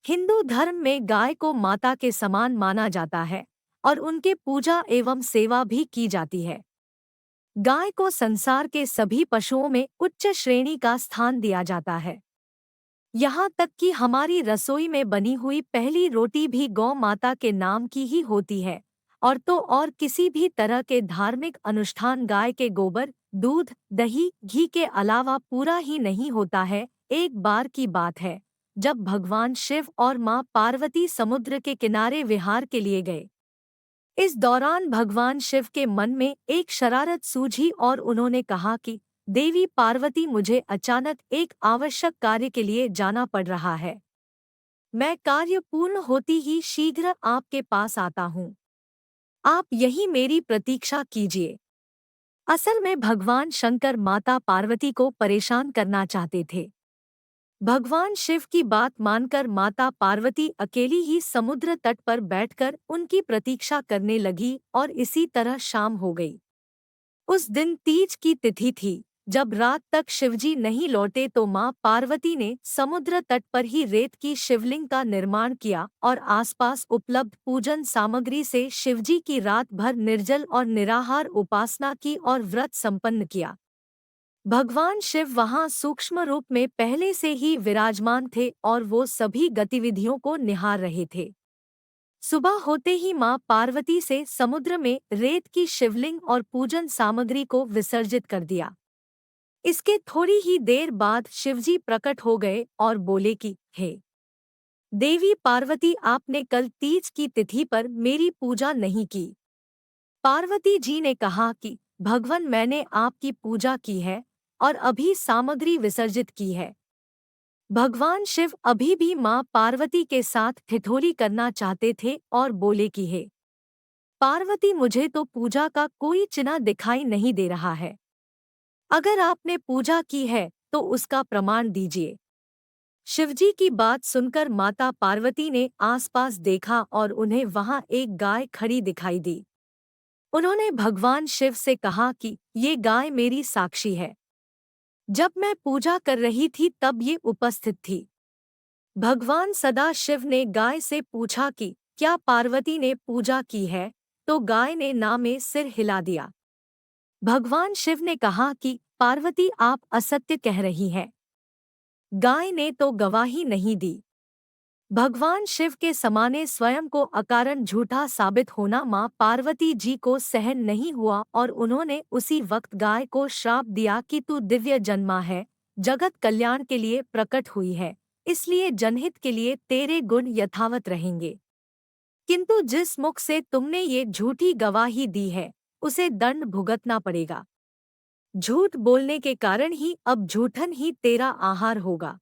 हिंदू धर्म में गाय को माता के समान माना जाता है और उनके पूजा एवं सेवा भी की जाती है। गाय को संसार के सभी पशुओं में उच्च श्रेणी का स्थान दिया जाता है। यहाँ तक कि हमारी रसोई में बनी हुई पहली रोटी भी गौ माता के नाम की ही होती है। और तो और किसी भी तरह के धार्मिक अनुष्ठान गाय के गोबर, दूध, दही, घी के अलावा पूरा ही नहीं होता है। एक बार की बात है, जब भगवान शिव और मां पार्वती समुद्र के किनारे विहार के लिए गए। इस दौरान भगवान शिव के मन में एक शरारत सूझी और उन्होंने कहा कि देवी पार्वती, मुझे अचानक एक आवश्यक कार्य के लिए जाना पड़ रहा है। मैं कार्य पूर्ण होती ही शीघ्र आपके पास आता हूँ। आप यही मेरी प्रतीक्षा कीजिए। असल में भगवान शंकर माता पार्वती को परेशान करना चाहते थे। भगवान शिव की बात मानकर माता पार्वती अकेली ही समुद्र तट पर बैठकर उनकी प्रतीक्षा करने लगी और इसी तरह शाम हो गई। उस दिन तीज की तिथि थी। जब रात तक शिवजी नहीं लौटे तो मां पार्वती ने समुद्र तट पर ही रेत की शिवलिंग का निर्माण किया और आसपास उपलब्ध पूजन सामग्री से शिवजी की रात भर निर्जल और निराहार उपासना की और व्रत संपन्न किया। भगवान शिव वहां सूक्ष्म रूप में पहले से ही विराजमान थे और वो सभी गतिविधियों को निहार रहे थे। सुबह होते ही मां पार्वती से समुद्र में रेत की शिवलिंग और पूजन सामग्री को विसर्जित कर दिया। इसके थोड़ी ही देर बाद शिवजी प्रकट हो गए और बोले कि हे देवी पार्वती, आपने कल तीज की तिथि पर मेरी पूजा नहीं की। पार्वती जी ने कहा कि भगवान, मैंने आपकी पूजा की है और अभी सामग्री विसर्जित की है। भगवान शिव अभी भी मां पार्वती के साथ ठिठोली करना चाहते थे और बोले कि हे पार्वती, मुझे तो पूजा का कोई चिन्ह दिखाई नहीं दे रहा है। अगर आपने पूजा की है तो उसका प्रमाण दीजिए। शिवजी की बात सुनकर माता पार्वती ने आसपास देखा और उन्हें वहां एक गाय खड़ी दिखाई दी। उन्होंने भगवान शिव से कहा कि ये गाय मेरी साक्षी है। जब मैं पूजा कर रही थी तब ये उपस्थित थी। भगवान सदाशिव ने गाय से पूछा कि क्या पार्वती ने पूजा की है, तो गाय ने ना में सिर हिला दिया। भगवान शिव ने कहा कि पार्वती, आप असत्य कह रही हैं। गाय ने तो गवाही नहीं दी। भगवान शिव के समाने स्वयं को अकारण झूठा साबित होना मां पार्वती जी को सहन नहीं हुआ और उन्होंने उसी वक्त गाय को श्राप दिया कि तू दिव्य जन्मा है, जगत कल्याण के लिए प्रकट हुई है, इसलिए जनहित के लिए तेरे गुण यथावत रहेंगे। किंतु जिस मुख से तुमने ये झूठी गवाही दी है, उसे दंड भुगतना पड़ेगा। झूठ बोलने के कारण ही अब झूठन ही तेरा आहार होगा।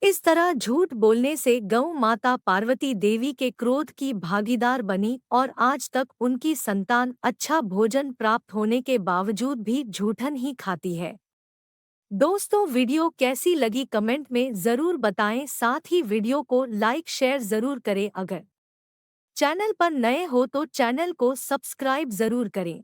इस तरह झूठ बोलने से गौ माता पार्वती देवी के क्रोध की भागीदार बनी और आज तक उनकी संतान अच्छा भोजन प्राप्त होने के बावजूद भी झूठन ही खाती है। दोस्तों, वीडियो कैसी लगी कमेंट में ज़रूर बताएं। साथ ही वीडियो को लाइक शेयर ज़रूर करें। अगर चैनल पर नए हो तो चैनल को सब्सक्राइब ज़रूर करें।